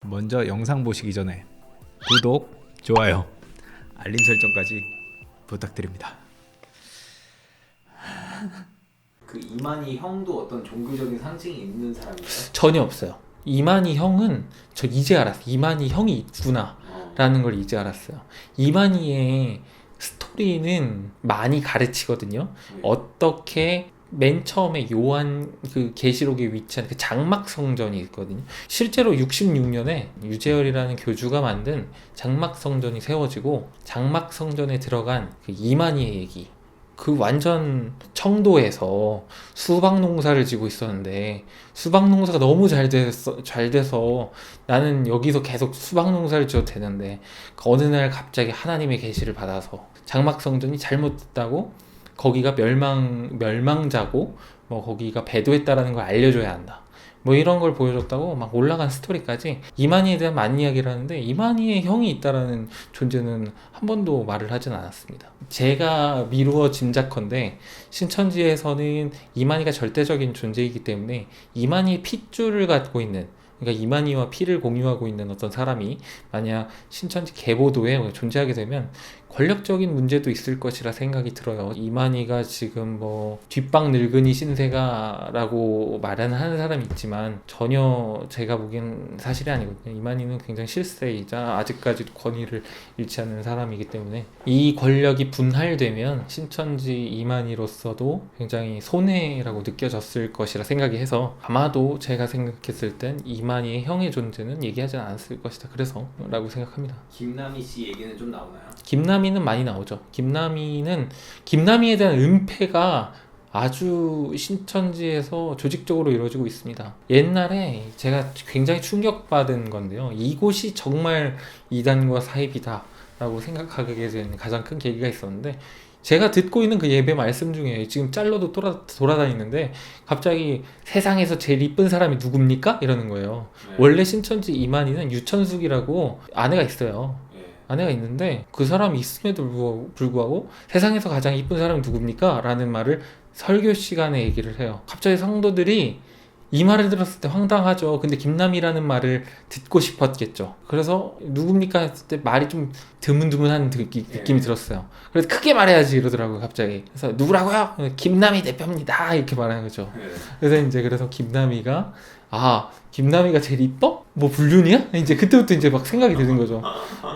먼저 영상 보시기 전에 구독, 좋아요, 알림 설정까지 부탁드립니다. 그 이만희 형도 어떤 종교적인 상징이 있는 사람이에요? 전혀 없어요. 이만희 형은 저 이제 알았어요. 이만희 형이 있구나 라는 걸 이제 알았어요. 이만희의 스토리는 많이 가르치거든요. 어떻게 맨 처음에 요한 그 계시록에 위치한 그 장막 성전이 있거든요. 실제로 66년에 유재열이라는 교주가 만든 장막 성전이 세워지고 장막 성전에 들어간 그 이만희의 얘기, 그 완전 청도에서 수박 농사를 지고 있었는데 수박 농사가 너무 잘 돼서 나는 여기서 계속 수박 농사를 지어도 되는데 어느 날 갑자기 하나님의 계시를 받아서 장막 성전이 잘못됐다고, 거기가 멸망자고 뭐 거기가 배도했다라는 걸 알려줘야 한다, 뭐 이런 걸 보여줬다고 막 올라간 스토리까지 이만희에 대한 많은 이야기를 하는데, 이만희의 형이 있다라는 존재는 한 번도 말을 하진 않았습니다. 제가 미루어 짐작컨대 신천지에서는 이만희가 절대적인 존재이기 때문에 이만희의 핏줄을 갖고 있는, 그러니까 이만희와 피를 공유하고 있는 어떤 사람이 만약 신천지 계보도에 존재하게 되면 권력적인 문제도 있을 것이라 생각이 들어요. 이만희가 지금 뭐 뒷방 늙은이 신세가라고 말하는 사람이 있지만 전혀 제가 보기엔 사실이 아니거든요. 이만희는 굉장히 실세이자 아직까지도 권위를 잃지 않는 사람이기 때문에 이 권력이 분할되면 신천지 이만희로서도 굉장히 손해라고 느껴졌을 것이라 생각이 해서, 아마도 제가 생각했을 땐 이만희의 형의 존재는 얘기하지 않았을 것이다, 그래서 라고 생각합니다. 김남희 씨 얘기는 좀 나오나요? 김남희는 많이 나오죠. 김남희에 대한 은폐가 아주 신천지에서 조직적으로 이루어지고 있습니다. 옛날에 제가 굉장히 충격받은 건데요. 이곳이 정말 이단과 사입이다 라고 생각하게 된 가장 큰 계기가 있었는데, 제가 듣고 있는 그 예배 말씀 중에 지금 짤로도 돌아다니는데 갑자기 세상에서 제일 이쁜 사람이 누굽니까? 이러는 거예요. 네. 원래 신천지 이만희는 유천숙이라고 아내가 있어요. 아내가 있는데 그 사람이 있음에도 불구하고 세상에서 가장 이쁜 사람이 누굽니까? 라는 말을 설교 시간에 얘기를 해요. 갑자기 성도들이 이 말을 들었을 때 황당하죠. 근데 김남희라는 말을 듣고 싶었겠죠. 그래서 누굽니까 했을 때 말이 좀 드문드문한 느낌이 들었어요. 그래서 크게 말해야지 이러더라고요, 갑자기. 그래서 누구라고요? 김남희 대표입니다, 이렇게 말하는 거죠. 그래서 김남희가 김남희가 제일 이뻐? 뭐 불륜이야? 이제 그때부터 이제 막 생각이 드는 거죠.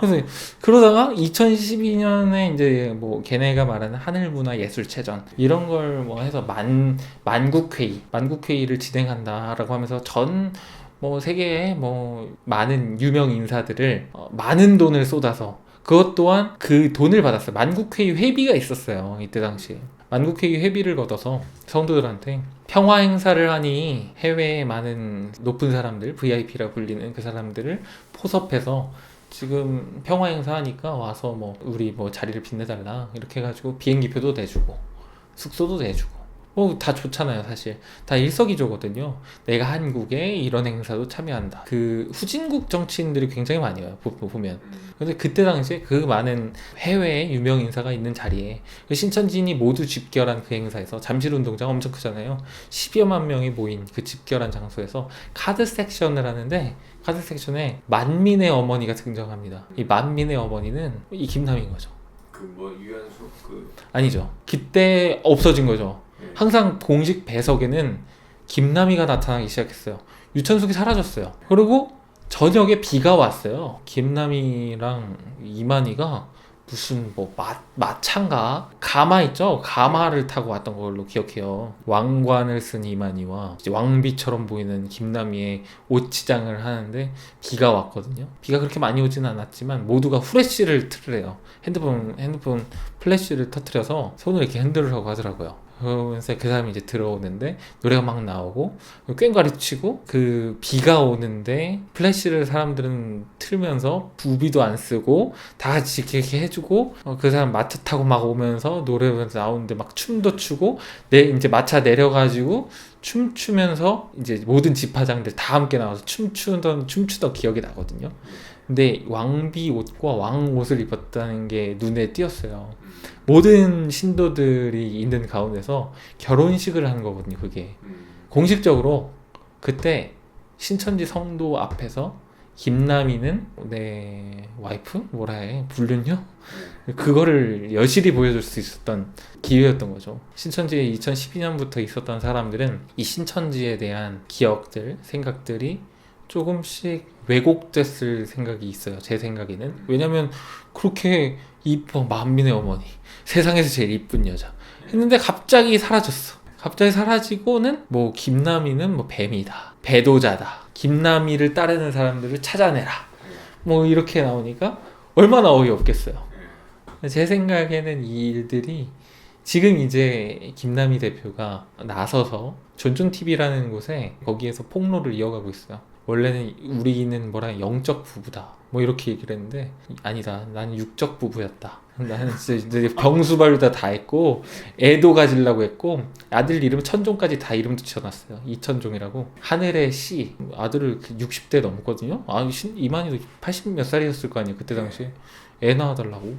그래서 그러다가 2012년에 이제 뭐 걔네가 말하는 하늘문화예술체전 이런 걸 뭐 해서 만국회의를 진행한다라고 하면서 전 뭐 세계에 뭐 많은 유명 인사들을 많은 돈을 쏟아서, 그것 또한 그 돈을 받았어요. 만국회의 회비가 있었어요, 이때 당시에. 만국회의 회비를 걷어서 성도들한테 평화 행사를 하니 해외에 많은 높은 사람들, VIP라 불리는 그 사람들을 포섭해서 지금 평화 행사 하니까 와서 뭐 우리 뭐 자리를 빛내달라 이렇게 해가지고 비행기표도 내주고 숙소도 내주고 뭐 다 좋잖아요. 사실 다 일석이조거든요. 내가 한국에 이런 행사도 참여한다. 그 후진국 정치인들이 굉장히 많이 와요, 보면. 근데 그때 당시에 그 많은 해외의 유명 인사가 있는 자리에 그 신천지인이 모두 집결한 그 행사에서, 잠실운동장 엄청 크잖아요. 10여만 명이 모인 그 집결한 장소에서 카드 섹션을 하는데, 카드 섹션에 만민의 어머니가 등장합니다. 이 만민의 어머니는 이 김남희인 거죠. 그 뭐 유연수 아니죠. 그때 없어진 거죠. 항상 공식 배석에는 김남희가 나타나기 시작했어요. 유천숙이 사라졌어요. 그리고 저녁에 비가 왔어요. 김남희랑 이만희가 무슨 뭐 마차인가? 가마 있죠? 가마를 타고 왔던 걸로 기억해요. 왕관을 쓴 이만희와 이제 왕비처럼 보이는 김남희의 옷치장을 하는데 비가 왔거든요. 비가 그렇게 많이 오지는 않았지만 모두가 후레쉬를 틀으래요. 핸드폰 플래시를 터뜨려서 손을 이렇게 흔들으라고 하더라고요. 그러면서 그 사람이 이제 들어오는데 노래가 막 나오고 꽹과리 치고, 그 비가 오는데 플래시를 사람들은 틀면서 부비도 안 쓰고 다 같이 이렇게 해주고, 그 사람 마차 타고 막 오면서 노래면서 나오는데 막 춤도 추고, 이제 마차 내려가지고 춤추면서 이제 모든 집화장들 다 함께 나와서 춤추던 기억이 나거든요. 근데 왕비 옷과 왕 옷을 입었다는 게 눈에 띄었어요. 모든 신도들이 있는 가운데서 결혼식을 하는 거거든요, 그게. 공식적으로 그때 신천지 성도 앞에서 김남희는 내 와이프? 뭐라 해? 불륜녀? 네. 그거를 여실히 보여줄 수 있었던 기회였던 거죠. 신천지에 2012년부터 있었던 사람들은 이 신천지에 대한 기억들, 생각들이 조금씩 왜곡됐을 생각이 있어요. 제 생각에는. 왜냐면 그렇게 이뻐, 만민의 어머니, 세상에서 제일 이쁜 여자 했는데 갑자기 사라졌어. 갑자기 사라지고는 뭐 김남희는 뭐 뱀이다, 배도자다, 김남희를 따르는 사람들을 찾아내라, 뭐 이렇게 나오니까 얼마나 어이없겠어요. 제 생각에는 이 일들이 지금 이제 김남희 대표가 나서서 존존TV라는 곳에 거기에서 폭로를 이어가고 있어요. 원래는 우리는 뭐라 영적 부부다 뭐 이렇게 얘기를 했는데 아니다, 나는 육적 부부였다. 나는 진짜 병수발다 다 했고 애도 가지려고 했고 아들 이름 천종까지 다 이름도 지어놨어요. 이천종이라고. 하늘의 씨 아들을 60대 넘었거든요. 이만희도 80 몇 살이었을 거 아니에요 그때 당시에. 애 낳아달라고.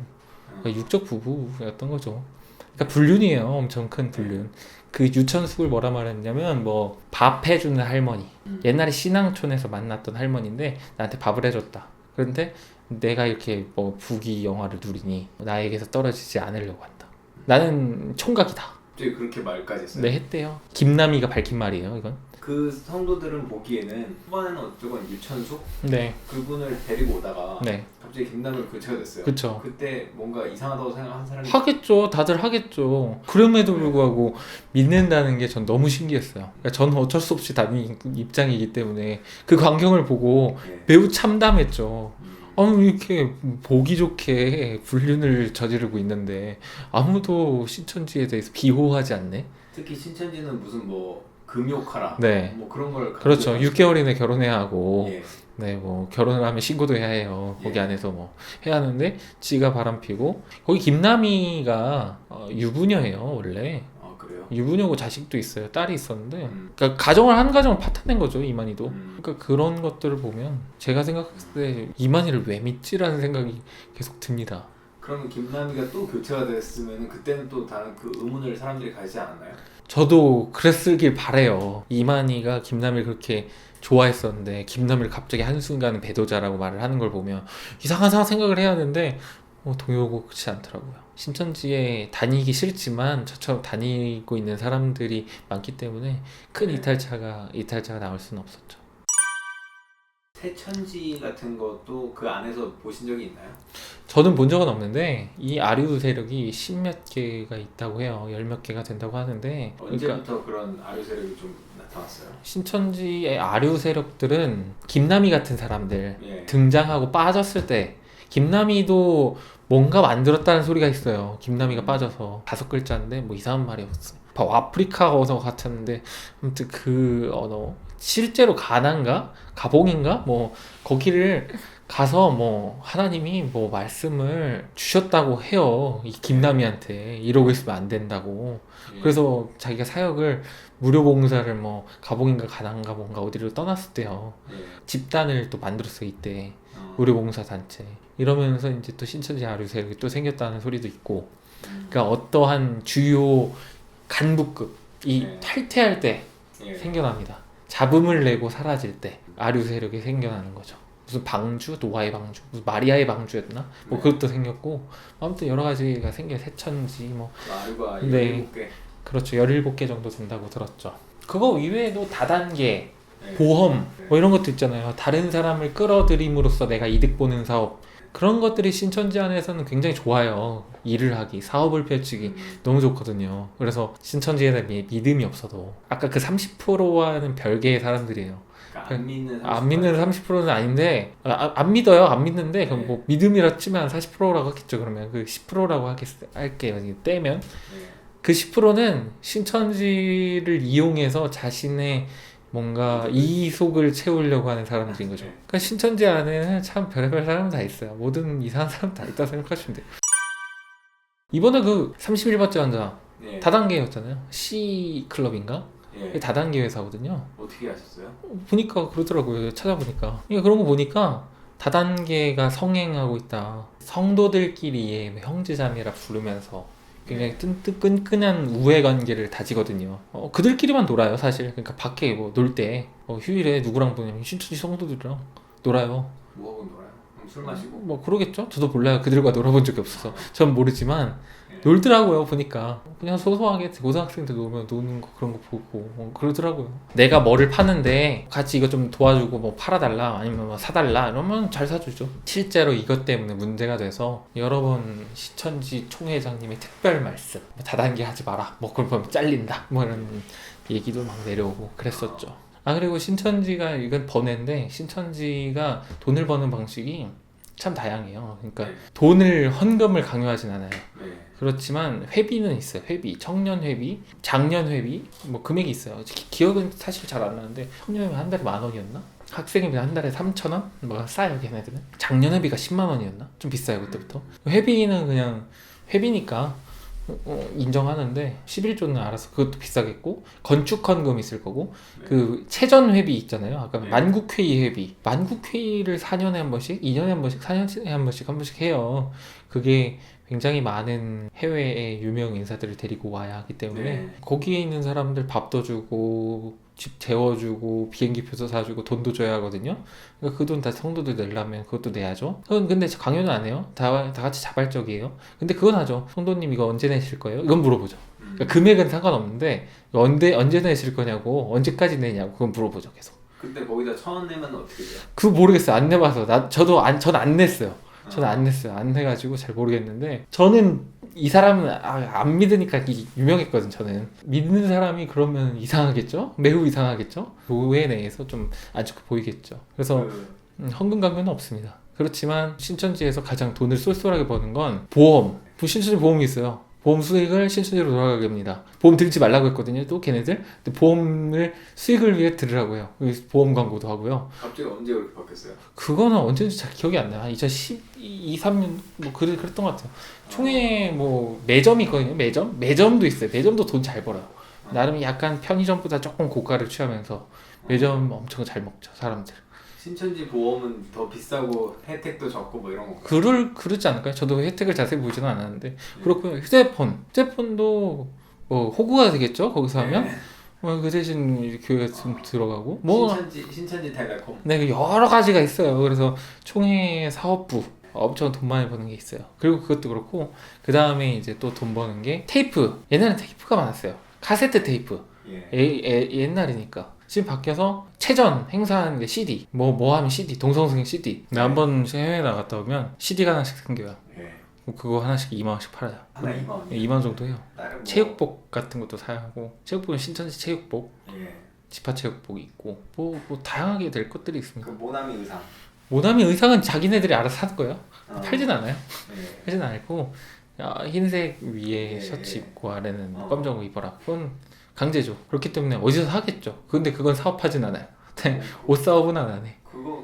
그러니까 육적 부부였던 거죠. 그러니까 불륜이에요. 엄청 큰 불륜. 그 유천숙을 뭐라 말했냐면 뭐 밥 해주는 할머니, 옛날에 신앙촌에서 만났던 할머니인데 나한테 밥을 해줬다. 그런데 내가 이렇게 뭐 부귀 영화를 누리니 나에게서 떨어지지 않으려고 한다. 나는 총각이다. 갑자기 그렇게 말까지 했어요? 네, 했대요. 김남희가 밝힌 말이에요 이건. 그 성도들은 보기에는 후반에는 어쩌건 유천숙 네, 그분을 데리고 오다가 네, 갑자기 김남희가 교체가 됐어요. 그쵸. 그때 뭔가 이상하다고 생각한 사람이 하겠죠. 다들 하겠죠. 그럼에도 불구하고 믿는다는 게 전 너무 신기했어요. 그러니까 저는 어쩔 수 없이 다른 입장이기 때문에 그 광경을 보고 네. 매우 참담했죠. 이렇게 보기 좋게 불륜을 저지르고 있는데 아무도 신천지에 대해서 비호하지 않네. 특히 신천지는 무슨 뭐 금욕하라 네. 뭐 그런 걸 그렇죠. 강조해가지고. 6개월 이내 결혼해야 하고, 예. 네, 뭐 결혼을 하면 신고도 해야 해요. 거기 예. 안에서 뭐 해야 하는데 지가 바람피고 거기 김남희가 유부녀예요 원래. 아 그래요? 유부녀고 자식도 있어요. 딸이 있었는데, 그러니까 가정을 한 가정을 파탄낸 거죠 이만희도. 그러니까 그런 것들을 보면 제가 생각했을 때 이만희를 왜 믿지라는 생각이 계속 듭니다. 그러면 김남희가 또 교체가 됐으면 그때는 또 다른 그 의문을 사람들이 가지지 않았나요? 저도 그랬을길 바래요. 이만희가 김남희를 그렇게 좋아했었는데 김남희를 갑자기 한순간 배도자라고 말을 하는 걸 보면 이상한 생각을 해야 하는데 동요고 그렇지 않더라고요. 신천지에 다니기 싫지만 저처럼 다니고 있는 사람들이 많기 때문에 큰 이탈자가 나올 수는 없었죠. 새천지 같은 것도 그 안에서 보신 적이 있나요? 저는 본 적은 없는데 이 아류 세력이 10몇 개가 있다고 해요. 10몇 개가 된다고 하는데, 언제부터 그런 아류 세력이 좀 나타났어요? 신천지의 아류 세력들은 김남희 같은 사람들 예. 등장하고 빠졌을 때 김남희도 뭔가 만들었다는 소리가 있어요. 김남희가 빠져서 5글자인데 뭐 이상한 말이 없어. 아프리카 언어 같았는데 아무튼 그 언어 실제로 가나인가 가봉인가 뭐 거기를 가서 뭐 하나님이 뭐 말씀을 주셨다고 해요. 이 김남희한테 이러고 있으면 안 된다고. 예. 그래서 자기가 사역을 무료 봉사를 뭐 가봉인가 가나인가 뭔가 어디로 떠났을 때요. 예. 집단을 또 만들었어 이때. 무료 봉사 단체. 이러면서 이제 또 신천지 아류 세력이 또 생겼다는 소리도 있고. 그러니까 어떠한 주요 간부급이 네. 탈퇴할 때 예. 생겨납니다. 잡음을 내고 사라질 때 아류 세력이 생겨나는 거죠. 무슨 방주, 노아의 방주, 무슨 마리아의 방주였나? 뭐 네. 그것도 생겼고 아무튼 여러 가지가 생겨. 새천지 뭐 아류가 네. 17개. 그렇죠. 17개 정도 된다고 들었죠. 그거 이외에도 다단계, 예. 보험 뭐 이런 것도 있잖아요. 다른 사람을 끌어들임으로써 내가 이득 보는 사업. 그런 것들이 신천지 안에서는 굉장히 좋아요. 일을 하기, 사업을 펼치기 너무 좋거든요. 그래서 신천지에 대한 믿음이 없어도 아까 그 30%와는 별개의 사람들이에요. 그러니까 안 믿는 30%는 아닌데 안 믿어요. 안 믿는데 그럼 네. 뭐 믿음이라 치면 40%라고 하겠죠. 그러면 그 10%라고 할게요. 떼면 예. 그 10%는 신천지를 이용해서 자신의 뭔가 이속을 채우려고 하는 사람들인 거죠. 그러니까 신천지 안에는 참 별의별 사람 다 있어요. 모든 이상한 사람 다 있다고 생각하시면 돼요. 이번에 그 31번째 환자 예. 다단계였잖아요. C클럽인가? 예. 다단계 회사거든요. 어떻게 아셨어요? 보니까 그러더라고요. 찾아보니까. 그러니까 그런 거 보니까 다단계가 성행하고 있다. 성도들끼리 형제자매라 부르면서 굉장히 끈끈한 우애 관계를 다지거든요. 그들끼리만 놀아요, 사실. 그러니까 밖에 뭐 놀 때 휴일에 누구랑 보냐면 신천지 성도들이랑 놀아요. 뭐하고 놀아요? 그럼 술 마시고? 뭐 그러겠죠? 저도 몰라요. 그들과 놀아본 적이 없어서 전 모르지만 놀더라고요. 보니까 그냥 소소하게 고등학생들 놀면 노는 거 그런 거 보고 그러더라고요. 내가 뭐를 파는데 같이 이거 좀 도와주고 뭐 팔아달라 아니면 뭐 사달라 이러면 잘 사주죠. 실제로 이것 때문에 문제가 돼서 여러 번 신천지 총회장님의 특별 말씀 뭐 다단계 하지 마라 뭐 그걸 보면 잘린다 뭐 이런 얘기도 막 내려오고 그랬었죠. 아 그리고 신천지가 이건 번외인데 신천지가 돈을 버는 방식이 참 다양해요. 그러니까 돈을 헌금을 강요하진 않아요. 네. 그렇지만 회비는 있어요. 회비, 청년 회비, 작년 회비 뭐 금액이 있어요. 기억은 사실 잘 안 나는데 청년 회비 한 달에 10,000원이었나? 학생회비 한 달에 3,000원? 뭐가 싸요 걔네들은. 작년 회비가 10만 원이었나? 좀 비싸요 그때부터. 회비는 그냥 회비니까 인정하는데 11조는 알아서 그것도 비싸겠고 건축 헌금 있을 거고 그 체전 회비 있잖아요. 아까 만국회의 회비 만국회의를 4년에 한 번씩 2년에 한 번씩 4년에 한 번씩 해요. 그게 굉장히 많은 해외의 유명 인사들을 데리고 와야 하기 때문에 거기에 있는 사람들 밥도 주고 집 재워주고 비행기표도 사주고 돈도 줘야 하거든요. 그러니까 그 돈 다 성도들 내려면 그것도 내야죠. 그건 근데 강요는 안 해요. 다 같이 자발적이에요. 근데 그건 하죠. 성도님 이거 언제 내실 거예요? 이건 물어보죠. 그러니까 금액은 상관없는데 언제 내실 거냐고 언제까지 내냐고 그건 물어보죠 계속. 근데 거기다 1,000원 내면 어떻게 돼요? 그거 모르겠어요. 안 내봐서 저는 안 냈어요. 저는 안 냈어요. 안 해가지고 잘 모르겠는데 저는 이 사람은 안 믿으니까 유명했거든. 저는 믿는 사람이 그러면 이상하겠죠? 매우 이상하겠죠? 교회 내에서 좀 안 좋게 보이겠죠. 그래서 헌금 강요는 없습니다. 그렇지만 신천지에서 가장 돈을 쏠쏠하게 버는 건 보험. 신천지 보험이 있어요. 보험 수익을 신천지로 돌아가게 합니다. 보험 들지 말라고 했거든요. 또 걔네들. 근데 보험을 수익을 위해 들으라고 해요. 보험 광고도 하고요. 갑자기 언제 그렇게 바뀌었어요? 그거는 언제인지 잘 기억이 안 나요. 한 2012, 3년 뭐 그랬던 것 같아요. 총회 뭐 매점이 있거든요. 매점도 있어요. 매점도 돈 잘 벌어요. 나름 약간 편의점보다 조금 고가를 취하면서 매점 엄청 잘 먹죠 사람들. 신천지 보험은 더 비싸고 혜택도 적고 뭐 이런 거. 그러지 않을까요? 저도 혜택을 자세히 보지는 않았는데 그렇고요. 휴대폰도 뭐 호구가 되겠죠. 거기서 하면 그 대신 교회가 좀 들어가고 뭐 신천지 텔레콤. 네, 여러 가지가 있어요. 그래서 총회 사업부 엄청 돈 많이 버는 게 있어요. 그리고 그것도 그렇고 그 다음에 이제 또 돈 버는 게 테이프. 옛날엔 테이프가 많았어요. 카세트 테이프. 옛날이니까. 지금 바뀌어서 체전 행사하는 게 CD. 뭐 하면 CD. 동성생 CD. 한 번씩 해외 나갔다 오면 CD가 하나씩 생겨요. 그거 하나씩 2만 원씩 팔아요. 하나 2만 원. 2만 원 정도 해요. 뭐... 체육복 같은 것도 사야 하고 체육복은 신천지 체육복. 지파체육복이 있고 뭐 다양하게 될 것들이 있습니다. 그 모나미 의상. 모나미 의상은 자기네들이 알아서 사는 거예요. 팔진 않아요. 팔진 않고 흰색 위에 셔츠 입고 아래는 검정 거 입어라. 그건 강제죠. 그렇기 때문에 어디서 하겠죠. 근데 그건 사업하진 않아요. 옷 사업은 안 해.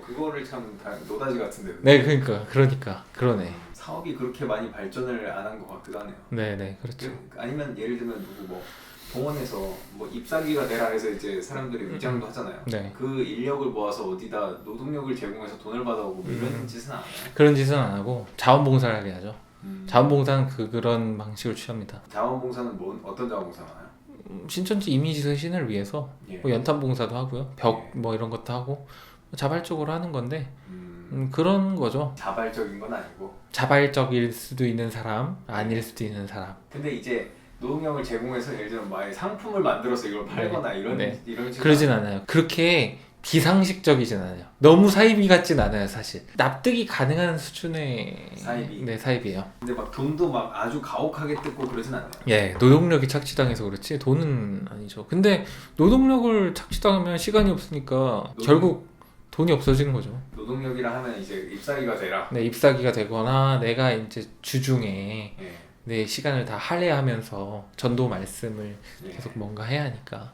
그거를 참 노다지 같은데. 네, 그러니까 그러네. 사업이 그렇게 많이 발전을 안 한 것 같기도 하네요. 네, 그렇죠. 아니면 예를 들면 누구 뭐 동원해서 뭐 ip사귀가 되라 해서 이제 사람들이 위장도 하잖아요. 네. 그 인력을 모아서 어디다 노동력을 제공해서 돈을 받아오고 이런 짓은 안 해요. 그런 짓은 안 하고 자원봉사를 하게 하죠. 자원봉사는 그런 방식을 취합니다. 자원봉사는 어떤 자원봉사가 하나요? 신천지 이미지 쇄신을 위해서 뭐 연탄봉사도 하고요. 벽 뭐 이런 것도 하고 자발적으로 하는 건데 그런 거죠. 자발적인 건 아니고 자발적일 수도 있는 사람, 아닐 수도 있는 사람. 근데 이제 노동력을 제공해서 예를 들면 막 상품을 만들어서 이걸 팔거나 이런 그러진 않아요. 그렇게 비상식적이진 않아요. 너무 사이비 같진 않아요, 사실. 납득이 가능한 수준의 사이비예요. 근데 막 돈도 막 아주 가혹하게 뜯고 그러진 않아요. 예, 노동력이 착취당해서 그렇지 돈은 아니죠. 근데 노동력을 착취당하면 시간이 없으니까 결국 돈이 없어지는 거죠. 노동력이라 하면 이제 ip사귀가 되라. 네, ip사귀가 되거나 내가 이제 주중에 내 시간을 다 할애하면서 전도 말씀을 계속 뭔가 해야 하니까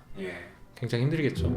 굉장히 힘들겠죠.